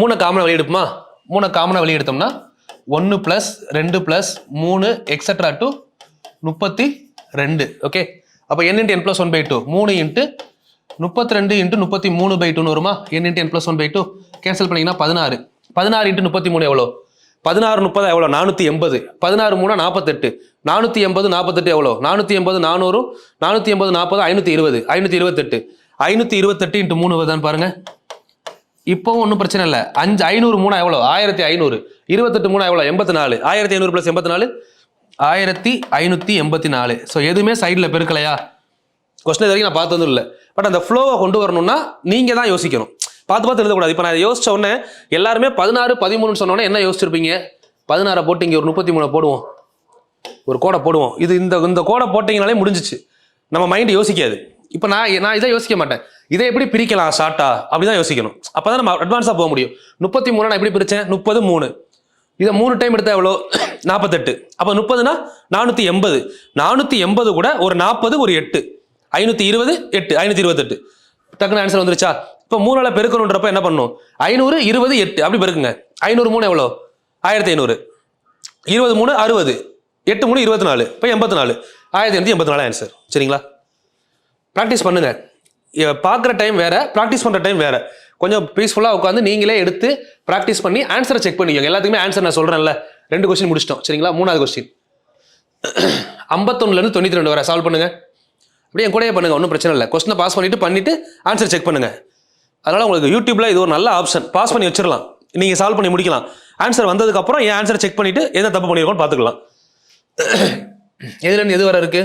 3 காமனாக வெளியே எடுப்போமா? 3 காமனாக வெளியே எடுத்தோம்னா 1 + 2 + 3 எக்ஸட்ரா டு 32. ஓகே, அப்போ n × n + 1/2 3 × 32 × 33/2 வருமா? n × n + 1/2 கேன்சல் பண்ணிங்கன்னா 16. 16 × 33 எவ்வளோ? 16 30 எவ்வளோ? 480. 16 3 48. 480 48 எவ்வளோ? 480 400 480 40 520 528. 528 × 3 வருதான்னு பாருங்க. இப்போ ஒன்றும் பிரச்சனை இல்லை. 500 3 எவ்வளோ? 1500. 28 3 எவ்வளோ? 84. 1500 + 84 1584. ஸோ எதுவுமே சைடில் பெருக்கலையா? கொஸ்டின் வரைக்கும் நான் பார்த்ததும் இல்லை. பட் அந்த ஃப்ளோவை கொண்டு வரணும்னா நீங்கள் தான் யோசிக்கணும். பார்த்து எழுதக்கூடாது. இப்போ நான் யோசிச்ச உடனே எல்லாருமே 16 13 சொன்னோன்னே என்ன யோசிச்சிருப்பீங்க? 16 போட்டு இங்கே ஒரு 33 போடுவோம், ஒரு கோடை போடுவோம். இந்த கோடை போட்டிங்கனாலே முடிஞ்சிச்சு. நம்ம மைண்டு யோசிக்காது. இப்போ நான் இதை யோசிக்க மாட்டேன். இதை எப்படி பிரிக்கலாம் ஷார்ட்டா அப்படி தான் யோசிக்கணும். அப்போ தான் நம்ம அட்வான்ஸாக போக முடியும். 33 நான் எப்படி பிரித்தேன்? 30 3. இதை 3 டைம் எடுத்தால் எவ்வளோ? 48. அப்போ 30னா 480. 480 கூட ஒரு 40 ஒரு 8 520 8 528. டக்குன்னு ஆன்சர் வந்துருச்சா? இப்போ 3ஆல் பெருக்கணுன்றப்ப என்ன பண்ணணும்? 500 20 8 அப்படி பெருக்குங்க. 500 3 எவ்வளோ? 1500. 20 3 60. 8 3 24. இப்போ 84. 1584 ஆன்சர். சரிங்களா? ப்ராக்டிஸ் பண்ணுங்க. பார்க்குற டைம் வேற, ப்ராக்டிஸ் பண்ணுற டைம் வேற. கொஞ்சம் பீஸ்ஃபுல்லாக உட்காந்து நீங்களே எடுத்து ப்ராக்டிஸ் பண்ணி ஆன்சரை செக் பண்ணிக்கோங்க. எல்லாத்துக்குமே ஆன்சர் நான் சொல்கிறேன்ல. 2 கொஸ்டின் முடிச்சிட்டோம். சரிங்களா? 3வது கொஸ்டின் 51லேருந்து 92 வரை சால்வ் பண்ணுங்க. அப்படியே என் கூடயே பண்ணுங்க, ஒன்றும் பிரச்சனை இல்லை. கொஸ்டினை பாஸ் பண்ணிட்டு ஆன்சர் செக் பண்ணுங்க. அதனால் உங்களுக்கு யூடியூப்ல இது ஒரு நல்ல ஆப்ஷன். பாஸ் பண்ணி வச்சிடலாம், நீங்கள் சால்வ் பண்ணி முடிக்கலாம். ஆன்சர் வந்ததுக்கப்புறம் என் ஆன்சரை செக் பண்ணிட்டு எதை தப்பு பண்ணியிருக்கோன்னு பார்த்துக்கலாம். எதுலேருந்து எது வர இருக்கு?